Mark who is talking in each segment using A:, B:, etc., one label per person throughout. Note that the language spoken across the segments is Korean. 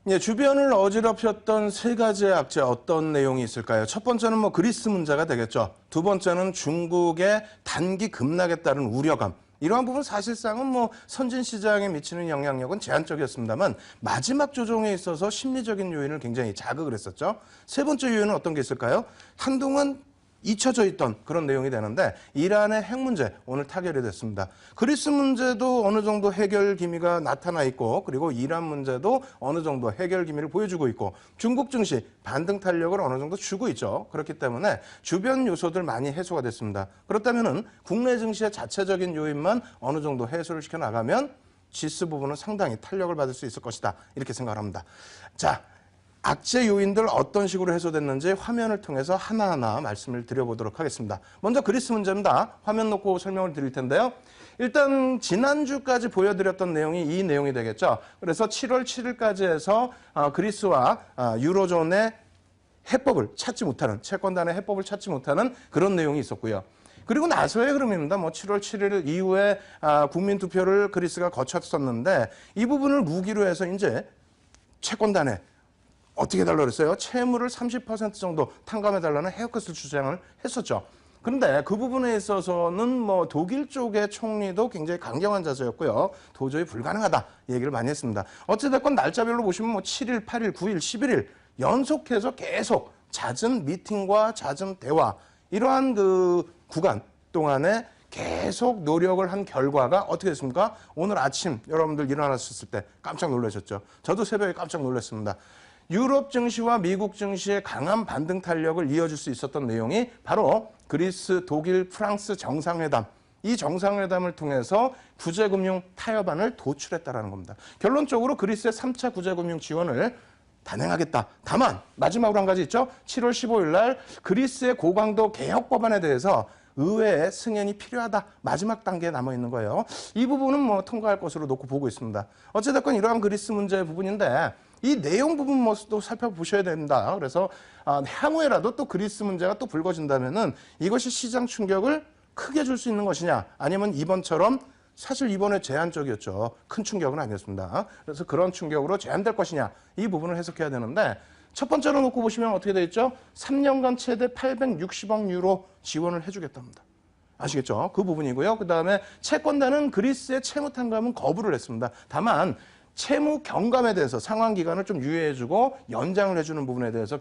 A: 예, 주변을 어지럽혔던 세 가지의 악재 어떤 내용이 있을까요? 첫 번째는 뭐 그리스 문제가 되겠죠. 두 번째는 중국의 단기 급락에 따른 우려감. 이러한 부분 사실상은 뭐 선진 시장에 미치는 영향력은 제한적이었습니다만 마지막 조정에 있어서 심리적인 요인을 굉장히 자극을 했었죠. 세 번째 요인은 어떤 게 있을까요? 한동안 잊혀져 있던 그런 내용이 되는데 이란의 핵 문제 오늘 타결이 됐습니다. 그리스 문제도 어느 정도 해결 기미가 나타나 있고 그리고 이란 문제도 어느 정도 해결 기미를 보여주고 있고 중국 증시 반등 탄력을 어느 정도 주고 있죠. 그렇기 때문에 주변 요소들 많이 해소가 됐습니다. 그렇다면은 국내 증시의 자체적인 요인만 어느 정도 해소를 시켜 나가면 지수 부분은 상당히 탄력을 받을 수 있을 것이다. 이렇게 생각을 합니다. 자, 악재 요인들 어떤 식으로 해소됐는지 화면을 통해서 하나하나 말씀을 드려보도록 하겠습니다. 먼저 그리스 문제입니다. 화면 놓고 설명을 드릴 텐데요. 일단 지난주까지 보여드렸던 내용이 이 내용이 되겠죠. 그래서 7월 7일까지 해서 그리스와 유로존의 해법을 찾지 못하는, 채권단의 해법을 찾지 못하는 그런 내용이 있었고요. 그리고 나서의 흐름입니다. 뭐 7월 7일 이후에 국민투표를 그리스가 거쳤었는데 이 부분을 무기로 해서 이제 채권단에 어떻게 달라고 그랬어요? 채무를 30% 정도 탕감해달라는 헤어컷을 주장을 했었죠. 그런데 그 부분에 있어서는 뭐 독일 쪽의 총리도 굉장히 강경한 자세였고요. 도저히 불가능하다 얘기를 많이 했습니다. 어찌됐건 날짜별로 보시면 뭐 7일, 8일, 9일, 11일 연속해서 계속 잦은 미팅과 잦은 대화 이러한 그 구간 동안에 계속 노력을 한 결과가 어떻게 됐습니까? 오늘 아침 여러분들 일어나셨을 때 깜짝 놀라셨죠. 저도 새벽에 깜짝 놀랐습니다. 유럽 증시와 미국 증시의 강한 반등 탄력을 이어줄 수 있었던 내용이 바로 그리스, 독일, 프랑스 정상회담. 이 정상회담을 통해서 구제금융 타협안을 도출했다는 겁니다. 결론적으로 그리스의 3차 구제금융 지원을 단행하겠다. 다만 마지막으로 한 가지 있죠. 7월 15일 날 그리스의 고강도 개혁 법안에 대해서 의회의 승인이 필요하다. 마지막 단계에 남아있는 거예요. 이 부분은 뭐 통과할 것으로 놓고 보고 있습니다. 어찌됐건 이러한 그리스 문제의 부분인데 이 내용 부분 모습도 살펴보셔야 됩니다. 그래서 향후에라도 또 그리스 문제가 또 불거진다면은 이것이 시장 충격을 크게 줄 수 있는 것이냐 아니면 이번처럼 사실 이번에 제한적이었죠. 큰 충격은 아니었습니다. 그래서 그런 충격으로 제한될 것이냐 이 부분을 해석해야 되는데 첫 번째로 놓고 보시면 어떻게 되어 있죠? 3년간 최대 860억 유로 지원을 해주겠답니다. 아시겠죠? 그 부분이고요. 그다음에 채권단은 그리스의 채무 탕감은 거부를 했습니다. 다만 채무 경감에 대해서 상환 기간을 좀 유예해주고 연장을 해주는 부분에 대해서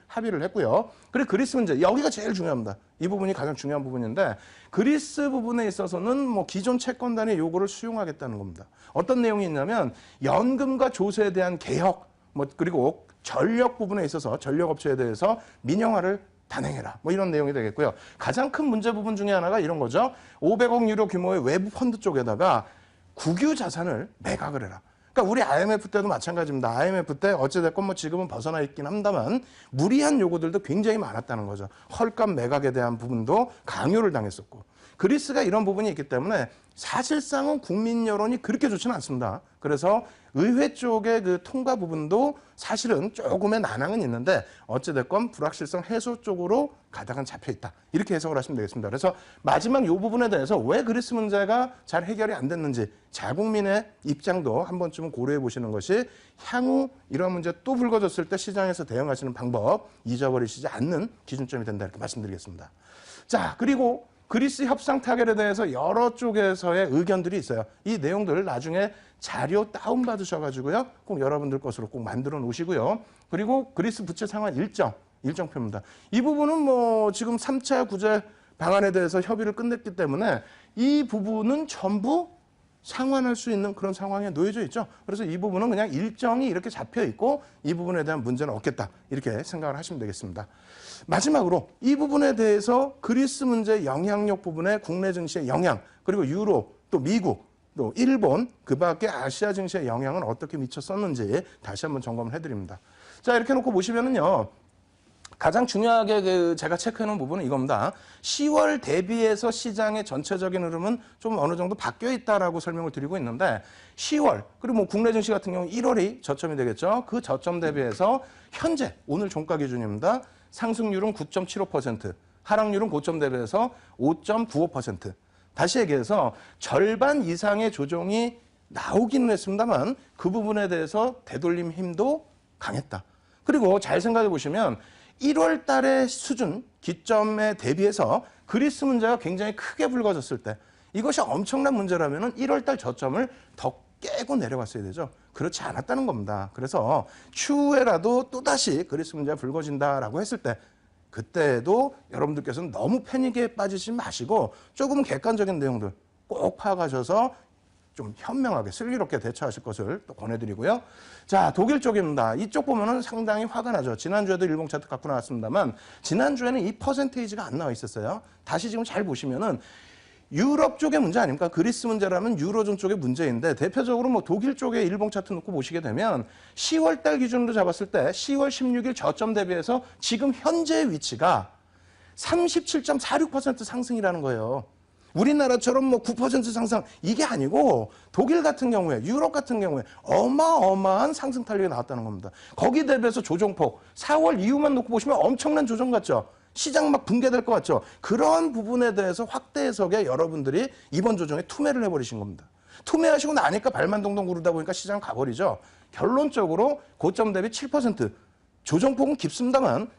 A: 합의를 했고요. 그리고 그리스 문제 여기가 제일 중요합니다. 이 부분이 가장 중요한 부분인데 그리스 부분에 있어서는 뭐 기존 채권단의 요구를 수용하겠다는 겁니다. 어떤 내용이 있냐면 연금과 조세에 대한 개혁 그리고 전력 부분에 있어서 전력업체에 대해서 민영화를 단행해라. 뭐 이런 내용이 되겠고요. 가장 큰 문제 부분 중에 하나가 이런 거죠. 500억 유로 규모의 외부 펀드 쪽에다가 국유 자산을 매각을 해라. 그러니까 우리 IMF 때도 마찬가지입니다. IMF 때 어찌됐건 뭐 지금은 벗어나 있긴 합니다만 무리한 요구들도 굉장히 많았다는 거죠. 헐값 매각에 대한 부분도 강요를 당했었고 그리스가 이런 부분이 있기 때문에 사실상은 국민 여론이 그렇게 좋지는 않습니다. 그래서 의회 쪽의 그 통과 부분도 사실은 조금의 난항은 있는데 어찌됐건 불확실성 해소 쪽으로 가닥은 잡혀있다. 이렇게 해석을 하시면 되겠습니다. 그래서 마지막 이 부분에 대해서 왜 그리스 문제가 잘 해결이 안 됐는지 자국민의 입장도 한 번쯤은 고려해 보시는 것이 향후 이런 문제 또 불거졌을 때 시장에서 대응하시는 방법 잊어버리시지 않는 기준점이 된다. 이렇게 말씀드리겠습니다. 자, 그리고 그리스 협상 타결에 대해서 여러 쪽에서의 의견들이 있어요. 이 내용들 나중에 자료 다운받으셔가지고요. 꼭 여러분들 것으로 꼭 만들어 놓으시고요. 그리고 그리스 부채 상환 일정표입니다. 이 부분은 뭐 지금 3차 구제 방안에 대해서 협의를 끝냈기 때문에 이 부분은 전부 상환할 수 있는 그런 상황에 놓여져 있죠. 그래서 이 부분은 그냥 일정이 이렇게 잡혀 있고 이 부분에 대한 문제는 없겠다. 이렇게 생각을 하시면 되겠습니다. 마지막으로 이 부분에 대해서 그리스 문제 영향력 부분에 국내 증시의 영향 그리고 유로 또 미국 또 일본 그 밖에 아시아 증시의 영향은 어떻게 미쳤었는지 다시 한번 점검을 해드립니다. 자 이렇게 놓고 보시면은요. 가장 중요하게 제가 체크해놓은 부분은 이겁니다. 10월 대비해서 시장의 전체적인 흐름은 좀 어느 정도 바뀌어 있다라고 설명을 드리고 있는데 10월 그리고 뭐 국내 증시 같은 경우 1월이 저점이 되겠죠. 그 저점 대비해서 현재 오늘 종가 기준입니다. 상승률은 9.75%, 하락률은 고점 대비해서 5.95%. 다시 얘기해서 절반 이상의 조정이 나오기는 했습니다만 그 부분에 대해서 되돌림 힘도 강했다. 그리고 잘 생각해 보시면 1월 달의 수준, 기점에 대비해서 그리스 문제가 굉장히 크게 불거졌을 때 이것이 엄청난 문제라면 1월 달 저점을 더 깨고 내려갔어야 되죠. 그렇지 않았다는 겁니다. 그래서 추후에라도 또다시 그리스 문제가 불거진다라고 했을 때 그때도 여러분들께서는 너무 패닉에 빠지지 마시고 조금 객관적인 내용들 꼭 파악하셔서 좀 현명하게 슬기롭게 대처하실 것을 또 권해드리고요. 자, 독일 쪽입니다. 이쪽 보면은 상당히 화가 나죠. 지난주에도 일봉 차트 갖고 나왔습니다만 지난주에는 이 퍼센테이지가 안 나와 있었어요. 다시 지금 잘 보시면은 유럽 쪽의 문제 아닙니까? 그리스 문제라면 유로존 쪽의 문제인데 대표적으로 뭐 독일 쪽의 일봉 차트 놓고 보시게 되면 10월 달 기준으로 잡았을 때 10월 16일 저점 대비해서 지금 현재의 위치가 37.46% 상승이라는 거예요. 우리나라처럼 뭐 9% 상승 이게 아니고 독일 같은 경우에 유럽 같은 경우에 어마어마한 상승 탄력이 나왔다는 겁니다. 거기 대비해서 조정폭 4월 이후만 놓고 보시면 엄청난 조정 같죠. 시장 막 붕괴될 것 같죠. 그런 부분에 대해서 확대 해석에 여러분들이 이번 조정에 투매를 해버리신 겁니다. 투매하시고 나니까 발만 동동 구르다 보니까 시장 가버리죠. 결론적으로 고점 대비 7% 조정폭은 깊습니다만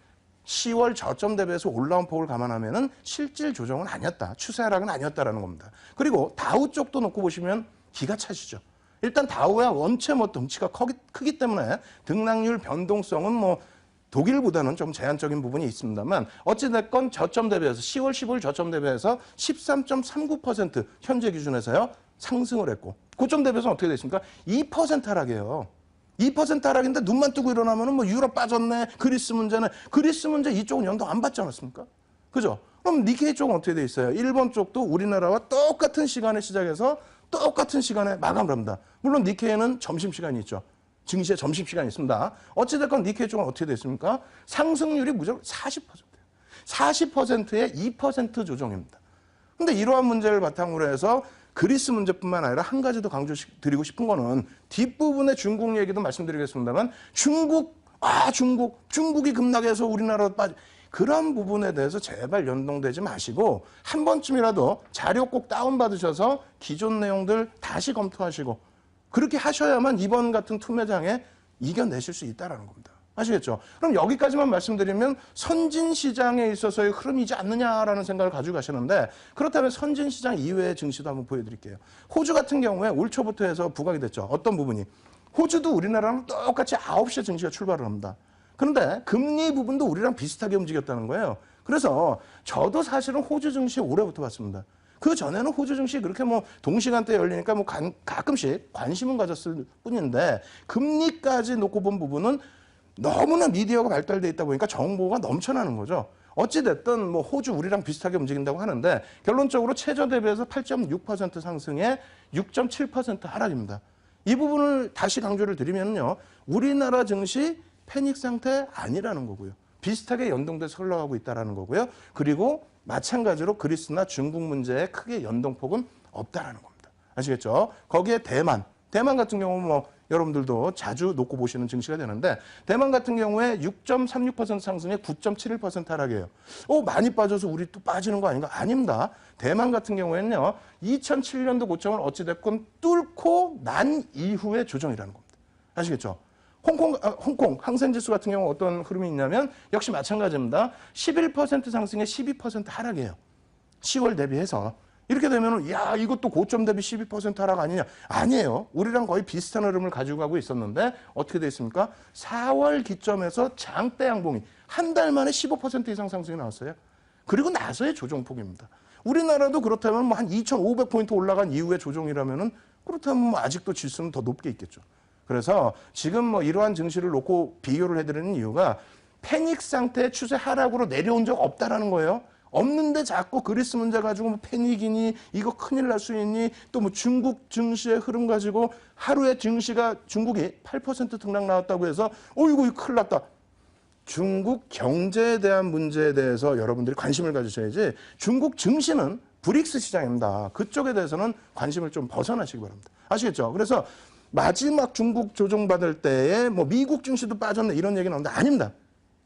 A: 10월 저점 대비해서 올라온 폭을 감안하면은 실질 조정은 아니었다. 추세 하락은 아니었다라는 겁니다. 그리고 다우 쪽도 놓고 보시면 기가 차시죠. 일단 다우야 원체 뭐 덩치가 크기 때문에 등락률 변동성은 뭐 독일보다는 좀 제한적인 부분이 있습니다만 어찌됐건 저점 대비해서 10월 15일 저점 대비해서 13.39% 현재 기준에서요 상승을 했고 고점 대비해서는 어떻게 됐습니까? 2% 하락이에요. 2% 하락인데 눈만 뜨고 일어나면은 뭐 유럽 빠졌네, 그리스 문제네. 그리스 문제 이쪽은 연동 안 받지 않았습니까? 그죠? 그럼 니케이 쪽은 어떻게 돼 있어요? 일본 쪽도 우리나라와 똑같은 시간에 시작해서 똑같은 시간에 마감을 합니다. 물론 니케이는 점심시간이 있죠. 증시에 점심시간이 있습니다. 어찌됐건 니케이 쪽은 어떻게 됐습니까? 상승률이 무조건 40%예요. 40%의 2% 조정입니다. 근데 이러한 문제를 바탕으로 해서 그리스 문제뿐만 아니라 한 가지 더 강조드리고 싶은 거는 뒷부분에 중국 얘기도 말씀드리겠습니다만 중국이 급락해서 우리나라로 빠져 그런 부분에 대해서 제발 연동되지 마시고 한 번쯤이라도 자료 꼭 다운받으셔서 기존 내용들 다시 검토하시고 그렇게 하셔야만 이번 같은 투매장에 이겨내실 수 있다는 겁니다. 아시겠죠? 그럼 여기까지만 말씀드리면 선진시장에 있어서의 흐름이지 않느냐라는 생각을 가지고 가시는데 그렇다면 선진시장 이외의 증시도 한번 보여드릴게요. 호주 같은 경우에 올 초부터 해서 부각이 됐죠. 어떤 부분이? 호주도 우리나라랑 똑같이 9시에 증시가 출발을 합니다. 그런데 금리 부분도 우리랑 비슷하게 움직였다는 거예요. 그래서 저도 사실은 호주 증시 올해부터 봤습니다. 그 전에는 호주 증시 그렇게 뭐 동시간대에 열리니까 뭐 가끔씩 관심은 가졌을 뿐인데 금리까지 놓고 본 부분은 너무나 미디어가 발달돼 있다 보니까 정보가 넘쳐나는 거죠. 어찌됐든 뭐 호주 우리랑 비슷하게 움직인다고 하는데 결론적으로 최저 대비해서 8.6% 상승에 6.7% 하락입니다. 이 부분을 다시 강조를 드리면요. 우리나라 증시 패닉 상태 아니라는 거고요. 비슷하게 연동돼서 흘러가고 있다는 거고요. 그리고 마찬가지로 그리스나 중국 문제에 크게 연동폭은 없다라는 겁니다. 아시겠죠? 거기에 대만 같은 경우는 뭐 여러분들도 자주 놓고 보시는 증시가 되는데 대만 같은 경우에 6.36% 상승에 9.71% 하락이에요. 많이 빠져서 우리 또 빠지는 거 아닌가? 아닙니다. 대만 같은 경우에는요. 2007년도 고점을 어찌됐건 뚫고 난 이후의 조정이라는 겁니다. 아시겠죠? 홍콩 항생지수 같은 경우 어떤 흐름이 있냐면 역시 마찬가지입니다. 11% 상승에 12% 하락이에요. 10월 대비해서. 이렇게 되면은 야 이것도 고점 대비 12% 하락 아니냐? 아니에요. 우리랑 거의 비슷한 흐름을 가지고 가고 있었는데 어떻게 돼 있습니까? 4월 기점에서 장대 양봉이 한 달 만에 15% 이상 상승이 나왔어요. 그리고 나서의 조정폭입니다. 우리나라도 그렇다면 뭐 한 2,500포인트 올라간 이후의 조정이라면은 그렇다면 뭐 아직도 질수는 더 높게 있겠죠. 그래서 지금 뭐 이러한 증시를 놓고 비교를 해드리는 이유가 패닉 상태의 추세 하락으로 내려온 적 없다라는 거예요. 없는데 자꾸 그리스 문제 가지고 뭐 패닉이니 이거 큰일 날 수 있니 또 뭐 중국 증시의 흐름 가지고 하루에 증시가 중국이 8% 등락 나왔다고 해서 이거 큰일 났다. 중국 경제에 대한 문제에 대해서 여러분들이 관심을 가지셔야지 중국 증시는 브릭스 시장입니다. 그쪽에 대해서는 관심을 좀 벗어나시기 바랍니다. 아시겠죠? 그래서 마지막 중국 조정받을 때에 뭐 미국 증시도 빠졌네 이런 얘기 나오는데 아닙니다.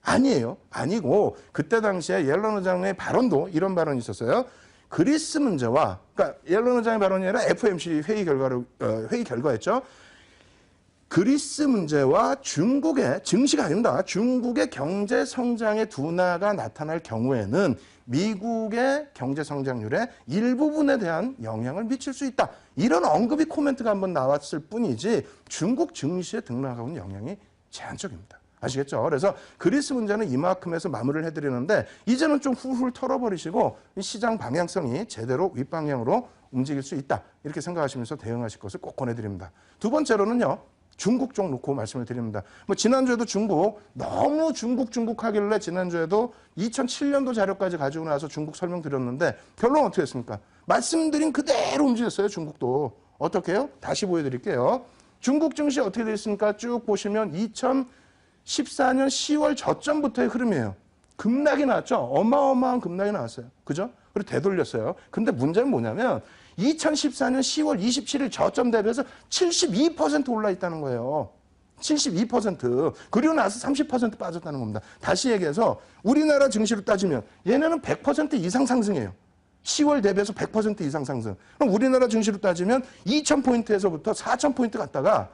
A: 아니에요. 아니고 그때 당시에 옐런 의장의 발언도 이런 발언이 있었어요. 그리스 문제와 그러니까 옐런 의장의 발언이 아니라 FOMC 회의 결과였죠. 그리스 문제와 중국의 증시가 아닙니다. 중국의 경제 성장의 둔화가 나타날 경우에는 미국의 경제 성장률의 일부분에 대한 영향을 미칠 수 있다. 이런 언급이 코멘트가 한번 나왔을 뿐이지 중국 증시에 등락하고는 영향이 제한적입니다. 아시겠죠? 그래서 그리스 문제는 이만큼에서 마무리를 해드리는데 이제는 좀 훌훌 털어버리시고 시장 방향성이 제대로 윗방향으로 움직일 수 있다. 이렇게 생각하시면서 대응하실 것을 꼭 권해드립니다. 두 번째로는요. 중국 쪽 놓고 말씀을 드립니다. 뭐 지난주에도 중국 너무 중국 하길래 지난주에도 2007년도 자료까지 가지고 나서 중국 설명드렸는데 결론 어떻게 했습니까? 말씀드린 그대로 움직였어요. 중국도. 어떻게 해요? 다시 보여드릴게요. 중국 증시 어떻게 되어 있습니까? 쭉 보시면 2014년 10월 저점부터의 흐름이에요. 급락이 나왔죠. 어마어마한 급락이 나왔어요. 그죠? 그리고 되돌렸어요. 근데 문제는 뭐냐면 2014년 10월 27일 저점 대비해서 72% 올라 있다는 거예요. 72%. 그리고 나서 30% 빠졌다는 겁니다. 다시 얘기해서 우리나라 증시로 따지면 얘네는 100% 이상 상승해요. 10월 대비해서 100% 이상 상승. 그럼 우리나라 증시로 따지면 2,000포인트에서부터 4,000포인트 갔다가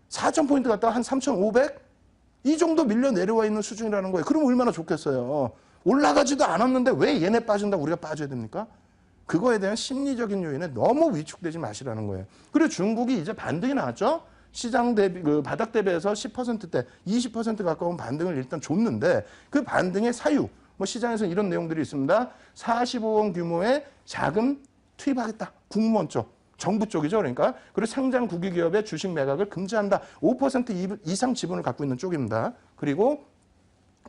A: 4,000포인트 갔다가 한 3,500? 이 정도 밀려 내려와 있는 수준이라는 거예요. 그럼 얼마나 좋겠어요. 올라가지도 않았는데 왜 얘네 빠진다고 우리가 빠져야 됩니까? 그거에 대한 심리적인 요인에 너무 위축되지 마시라는 거예요. 그리고 중국이 이제 반등이 나왔죠. 시장 대비, 바닥 대비해서 10%대, 20% 가까운 반등을 일단 줬는데 그 반등의 사유, 뭐 시장에서 이런 내용들이 있습니다. 45원 규모의 자금 투입하겠다. 국무원 쪽, 정부 쪽이죠. 그러니까. 그리고 상장 국유기업의 주식 매각을 금지한다. 5% 이상 지분을 갖고 있는 쪽입니다. 그리고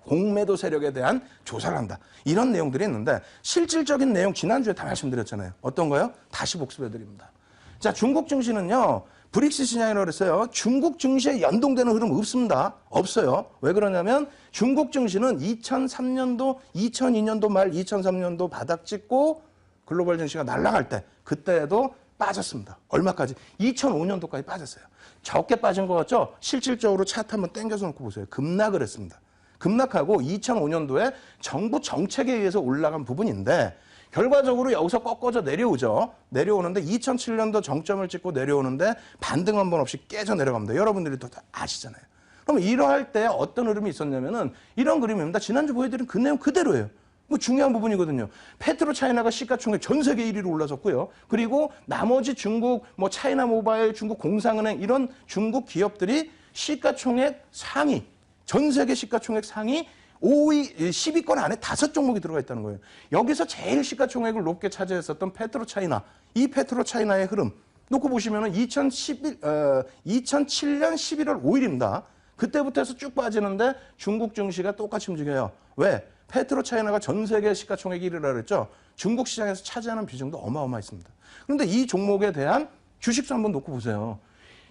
A: 공매도 세력에 대한 조사를 한다. 이런 내용들이 있는데 실질적인 내용 지난주에 다 말씀드렸잖아요. 어떤 거요? 다시 복습해드립니다. 자, 중국 증시는요. 브릭스 시장이라고 그랬어요. 중국 증시에 연동되는 흐름 없습니다. 없어요. 왜 그러냐면 중국 증시는 2003년도, 2002년도 말 2003년도 바닥 찍고 글로벌 증시가 날아갈 때 그때도 빠졌습니다. 얼마까지? 2005년도까지 빠졌어요. 적게 빠진 거 같죠? 실질적으로 차트 한번 당겨서 놓고 보세요. 급락을 했습니다. 급락하고 2005년도에 정부 정책에 의해서 올라간 부분인데 결과적으로 여기서 꺾어져 내려오죠. 내려오는데 2007년도 정점을 찍고 내려오는데 반등 한 번 없이 깨져 내려갑니다. 여러분들이 다 아시잖아요. 그럼 이러할 때 어떤 흐름이 있었냐면은 이런 그림입니다. 지난주 보여드린 그 내용 그대로예요. 뭐 중요한 부분이거든요. 페트로 차이나가 시가총액 전 세계 1위로 올라섰고요. 그리고 나머지 중국, 뭐 차이나 모바일, 중국 공상은행 이런 중국 기업들이 시가총액 상위 전 세계 시가총액 상위 5위, 10위권 안에 5종목이 들어가 있다는 거예요. 여기서 제일 시가총액을 높게 차지했었던 페트로 차이나, 이 페트로 차이나의 흐름 놓고 보시면은 2007년 11월 5일입니다. 그때부터 해서 쭉 빠지는데 중국 증시가 똑같이 움직여요. 왜? 페트로 차이나가 전 세계 시가총액 1위라 그랬죠. 중국 시장에서 차지하는 비중도 어마어마했습니다. 그런데 이 종목에 대한 주식수 한번 놓고 보세요.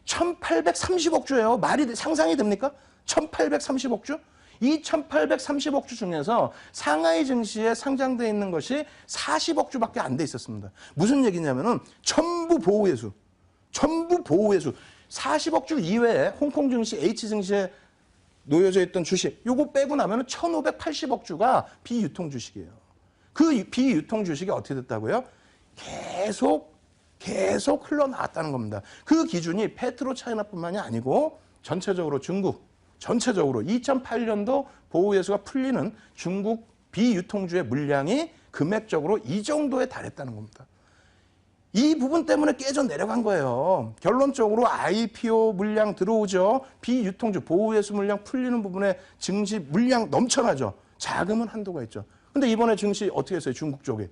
A: 1,830억 주예요. 상상이 됩니까? 1,830억 주? 이 1,830억 주 중에서 상하이 증시에 상장돼 있는 것이 40억 주밖에 안 돼 있었습니다. 무슨 얘기냐면은 전부 보호회수. 40억 주 이외에 홍콩 증시, H 증시에 놓여져 있던 주식, 요거 빼고 나면은 1,580억 주가 비유통 주식이에요. 그 비유통 주식이 어떻게 됐다고요? 계속 흘러나왔다는 겁니다. 그 기준이 페트로 차이나뿐만이 아니고 전체적으로 중국, 전체적으로 2008년도 보호예수가 풀리는 중국 비유통주의 물량이 금액적으로 이 정도에 달했다는 겁니다. 이 부분 때문에 깨져 내려간 거예요. 결론적으로 IPO 물량 들어오죠. 비유통주, 보호예수 물량 풀리는 부분에 증시 물량 넘쳐나죠. 자금은 한도가 있죠. 근데 이번에 증시 어떻게 했어요? 중국 쪽이.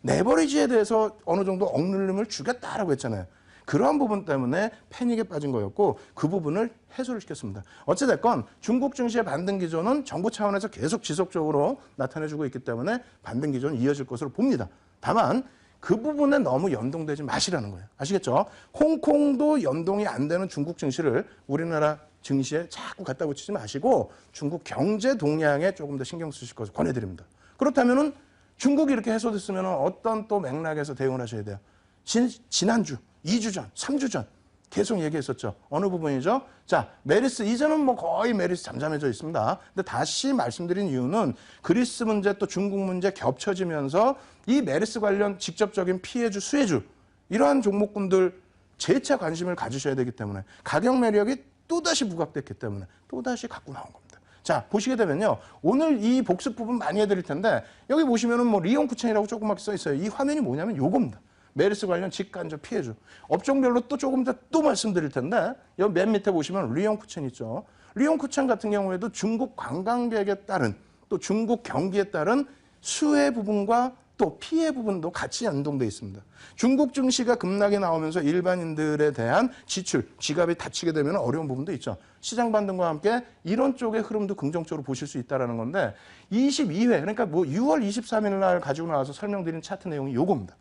A: 레버리지에 대해서 어느 정도 억눌림을 주겠다라고 했잖아요. 그러한 부분 때문에 패닉에 빠진 거였고 그 부분을 해소를 시켰습니다. 어찌됐건 중국 증시의 반등 기조는 정부 차원에서 계속 지속적으로 나타내주고 있기 때문에 반등 기조는 이어질 것으로 봅니다. 다만 그 부분에 너무 연동되지 마시라는 거예요. 아시겠죠? 홍콩도 연동이 안 되는 중국 증시를 우리나라 증시에 자꾸 갖다 붙이지 마시고 중국 경제 동향에 조금 더 신경 쓰실 것을 권해드립니다. 그렇다면은 중국이 이렇게 해소됐으면 어떤 또 맥락에서 대응을 하셔야 돼요? 지난주, 2주 전, 3주 전 계속 얘기했었죠. 어느 부분이죠? 자, 메리스, 이제는 뭐 거의 메리스 잠잠해져 있습니다. 근데 다시 말씀드린 이유는 그리스 문제 또 중국 문제 겹쳐지면서 이 메리스 관련 직접적인 피해주, 수혜주 이러한 종목군들 재차 관심을 가지셔야 되기 때문에 가격 매력이 또다시 부각됐기 때문에 또다시 갖고 나온 겁니다. 자, 보시게 되면요. 오늘 이 복습 부분 많이 해드릴 텐데 여기 보시면은 뭐 리온쿠첸이라고 조그맣게 써 있어요. 이 화면이 뭐냐면 요겁니다. 메르스 관련 직간접 피해주. 업종별로 또 조금 더 또 말씀드릴 텐데 여기 맨 밑에 보시면 리온쿠첸 있죠. 리온쿠첸 같은 경우에도 중국 관광객에 따른 또 중국 경기에 따른 수혜 부분과 또 피해 부분도 같이 연동돼 있습니다. 중국 증시가 급락이 나오면서 일반인들에 대한 지출, 지갑이 닫히게 되면 어려운 부분도 있죠. 시장 반등과 함께 이런 쪽의 흐름도 긍정적으로 보실 수 있다는 건데 22회, 그러니까 뭐 6월 23일 날 가지고 나와서 설명드린 차트 내용이 요겁니다.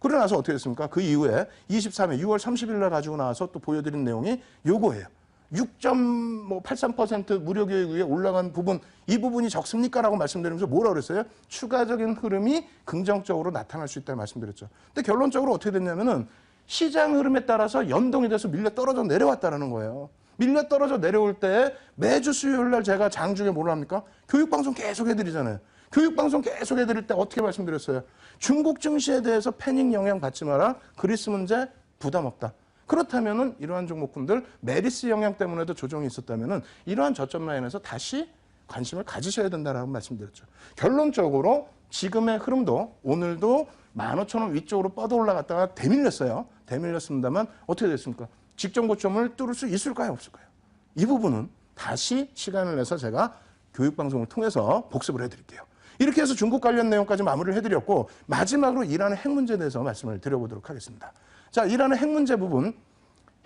A: 그러고 나서 어떻게 됐습니까? 그 이후에 23일, 6월 30일 날 가지고 나와서 또 보여드린 내용이 요거예요. 6.83% 무료교육 위에 올라간 부분, 이 부분이 적습니까? 라고 말씀드리면서 뭐라 그랬어요? 추가적인 흐름이 긍정적으로 나타날 수 있다고 말씀드렸죠. 근데 결론적으로 어떻게 됐냐면은 시장 흐름에 따라서 연동이 돼서 밀려 떨어져 내려왔다는 거예요. 밀려 떨어져 내려올 때 매주 수요일 날 제가 장중에 뭐라 합니까? 교육방송 계속 해드리잖아요. 교육방송 계속 해드릴 때 어떻게 말씀드렸어요? 중국 증시에 대해서 패닉 영향 받지 마라. 그리스 문제 부담 없다. 그렇다면은 이러한 종목군들 메리스 영향 때문에도 조정이 있었다면은 이러한 저점 라인에서 다시 관심을 가지셔야 된다라고 말씀드렸죠. 결론적으로 지금의 흐름도 오늘도 15,000원 위쪽으로 뻗어 올라갔다가 대밀렸어요. 대밀렸습니다만 어떻게 됐습니까? 직전 고점을 뚫을 수 있을까요? 없을까요? 이 부분은 다시 시간을 내서 제가 교육방송을 통해서 복습을 해드릴게요. 이렇게 해서 중국 관련 내용까지 마무리를 해드렸고 마지막으로 이란의 핵 문제에 대해서 말씀을 드려보도록 하겠습니다. 자, 이란의 핵 문제 부분,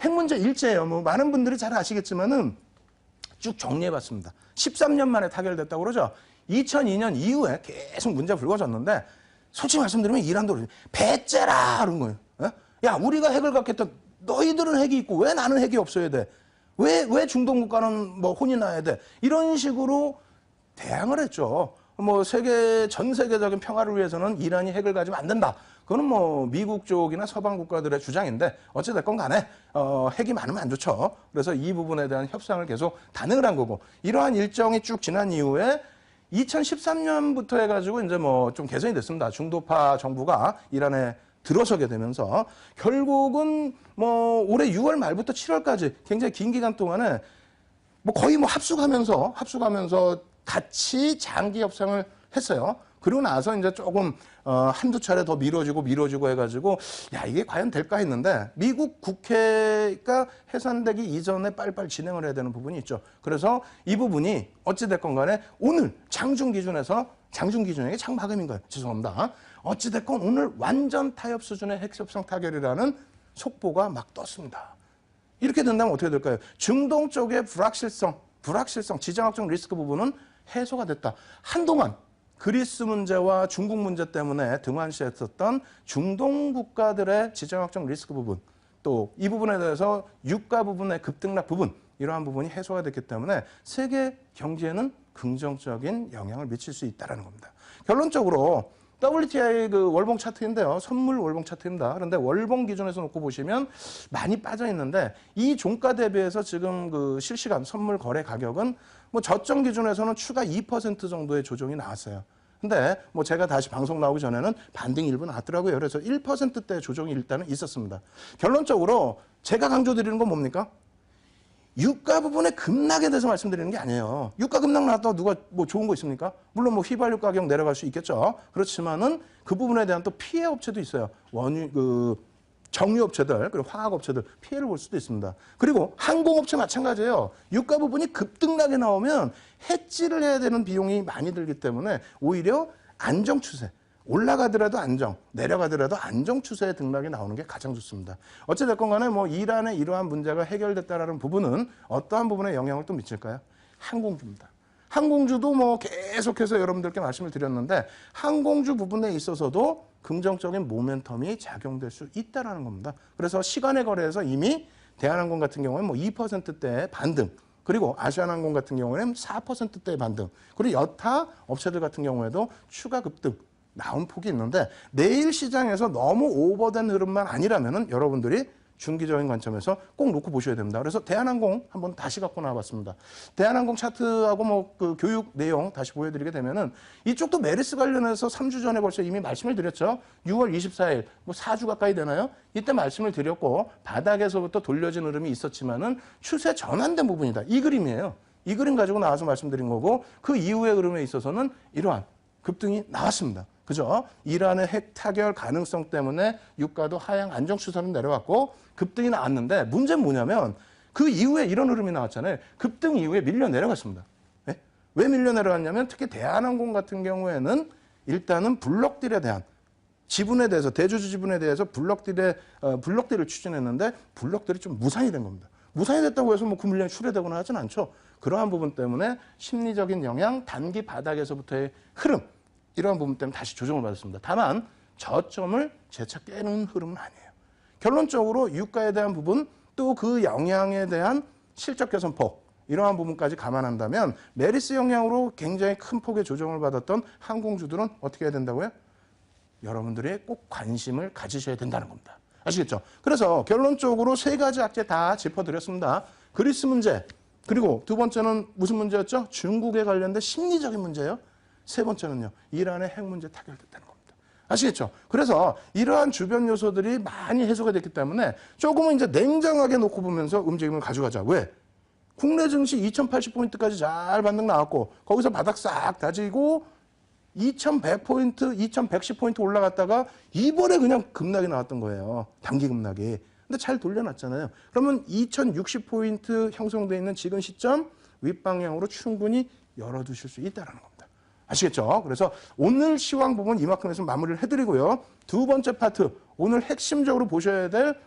A: 핵 문제 일제예요. 뭐 많은 분들이 잘 아시겠지만은 쭉 정리해봤습니다. 13년 만에 타결됐다고 그러죠. 2002년 이후에 계속 문제가 불거졌는데 솔직히 말씀드리면 이란도 배째라 그런 거예요. 에? 야, 우리가 핵을 갖겠다. 너희들은 핵이 있고 왜 나는 핵이 없어야 돼? 왜 중동 국가는 뭐 혼이 나야 돼? 이런 식으로 대항을 했죠. 뭐 전 세계적인 평화를 위해서는 이란이 핵을 가지면 안 된다. 그거는 뭐 미국 쪽이나 서방 국가들의 주장인데 어찌됐건 간에 핵이 많으면 안 좋죠. 그래서 이 부분에 대한 협상을 계속 단행을 한 거고 이러한 일정이 쭉 지난 이후에 2013년부터 해가지고 이제 뭐 좀 개선이 됐습니다. 중도파 정부가 이란에 들어서게 되면서 결국은 뭐 올해 6월 말부터 7월까지 굉장히 긴 기간 동안에 뭐 거의 뭐 합숙하면서 같이 장기 협상을 했어요. 그리고 나서 이제 조금 한두 차례 더 미뤄지고 해가지고 야, 이게 과연 될까 했는데 미국 국회가 해산되기 이전에 빨리빨리 진행을 해야 되는 부분이 있죠. 그래서 이 부분이 어찌됐건 간에 오늘 장중 기준에 장마감인 거예요. 죄송합니다. 어찌됐건 오늘 완전 타협 수준의 핵협상 타결이라는 속보가 막 떴습니다. 이렇게 된다면 어떻게 될까요? 중동 쪽의 불확실성, 지정학적 리스크 부분은 해소가 됐다. 한동안 그리스 문제와 중국 문제 때문에 등한시했었던 중동 국가들의 지정학적 리스크 부분, 또 이 부분에 대해서 유가 부분의 급등락 부분, 이러한 부분이 해소가 됐기 때문에 세계 경제에는 긍정적인 영향을 미칠 수 있다는 겁니다. 결론적으로 WTI 그 월봉 차트인데요. 선물 월봉 차트입니다. 그런데 월봉 기준에서 놓고 보시면 많이 빠져 있는데 이 종가 대비해서 지금 그 실시간 선물 거래 가격은 뭐 저점 기준에서는 추가 2% 정도의 조정이 나왔어요. 근데 뭐 제가 다시 방송 나오기 전에는 반등이 일부 나왔더라고요. 그래서 1%대 조정이 일단은 있었습니다. 결론적으로 제가 강조드리는 건 뭡니까? 유가 부분의 급락에 대해서 말씀드리는 게 아니에요. 유가 급락 나왔다고 누가 뭐 좋은 거 있습니까? 물론 뭐 휘발유 가격 내려갈 수 있겠죠. 그렇지만은 그 부분에 대한 또 피해 업체도 있어요. 정유업체들, 그리고 화학업체들 피해를 볼 수도 있습니다. 그리고 항공업체 마찬가지예요. 유가 부분이 급등락에 나오면 해지를 해야 되는 비용이 많이 들기 때문에 오히려 안정 추세, 올라가더라도 안정, 내려가더라도 안정 추세의 등락이 나오는 게 가장 좋습니다. 어찌됐건 간에 뭐 이란의 이러한 문제가 해결됐다라는 부분은 어떠한 부분에 영향을 또 미칠까요? 항공주입니다. 항공주도 뭐 계속해서 여러분들께 말씀을 드렸는데 항공주 부분에 있어서도 긍정적인 모멘텀이 작용될 수 있다는 겁니다. 그래서 시간의 거래에서 이미 대한항공 같은 경우는 뭐 2%대의 반등, 그리고 아시아나항공 같은 경우에는 4%대의 반등, 그리고 여타 업체들 같은 경우에도 추가 급등 나온 폭이 있는데 내일 시장에서 너무 오버된 흐름만 아니라면은 여러분들이 중기적인 관점에서 꼭 놓고 보셔야 됩니다. 그래서 대한항공 한번 다시 갖고 나와봤습니다. 대한항공 차트하고 뭐 그 교육 내용 다시 보여드리게 되면은 이쪽도 메리스 관련해서 3주 전에 벌써 이미 말씀을 드렸죠. 6월 24일 뭐 4주 가까이 되나요? 이때 말씀을 드렸고 바닥에서부터 돌려진 흐름이 있었지만은 추세 전환된 부분이다. 이 그림이에요. 이 그림 가지고 나와서 말씀드린 거고 그 이후의 흐름에 있어서는 이러한 급등이 나왔습니다. 그죠? 이란의 핵 타결 가능성 때문에 유가도 하향 안정 추세로 내려왔고 급등이 나왔는데 문제는 뭐냐면 그 이후에 이런 흐름이 나왔잖아요. 급등 이후에 밀려 내려갔습니다. 네? 왜 밀려 내려갔냐면 특히 대한항공 같은 경우에는 일단은 블록딜에 대한 지분에 대해서 대주주 지분에 대해서 블록딜을 추진했는데 블록딜이 좀 무산이 된 겁니다. 무산이 됐다고 해서 뭐 그 물량이 출회되거나 하진 않죠. 그러한 부분 때문에 심리적인 영향, 단기 바닥에서부터의 흐름 이러한 부분 때문에 다시 조정을 받았습니다. 다만 저점을 재차 깨는 흐름은 아니에요. 결론적으로 유가에 대한 부분 또 그 영향에 대한 실적 개선폭 이러한 부분까지 감안한다면 메리스 영향으로 굉장히 큰 폭의 조정을 받았던 항공주들은 어떻게 해야 된다고요? 여러분들이 꼭 관심을 가지셔야 된다는 겁니다. 아시겠죠? 그래서 결론적으로 세 가지 악재 다 짚어드렸습니다. 그리스 문제, 그리고 두 번째는 무슨 문제였죠? 중국에 관련된 심리적인 문제예요. 세 번째는요, 이란의 핵 문제 타결됐다는 겁니다. 아시겠죠? 그래서 이러한 주변 요소들이 많이 해소가 됐기 때문에 조금은 이제 냉정하게 놓고 보면서 움직임을 가져가자. 왜? 국내 증시 2080포인트까지 잘 반등 나왔고 거기서 바닥 싹 다지고 2100포인트, 2110포인트 올라갔다가 이번에 그냥 급락이 나왔던 거예요. 단기 급락이. 근데 잘 돌려놨잖아요. 그러면 2060포인트 형성되어 있는 지금 시점 윗방향으로 충분히 열어두실 수 있다는 겁니다. 아시겠죠? 그래서 오늘 시황 부분 이만큼 해서 마무리를 해드리고요. 두 번째 파트, 오늘 핵심적으로 보셔야 될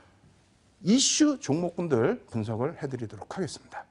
A: 이슈 종목군들 분석을 해드리도록 하겠습니다.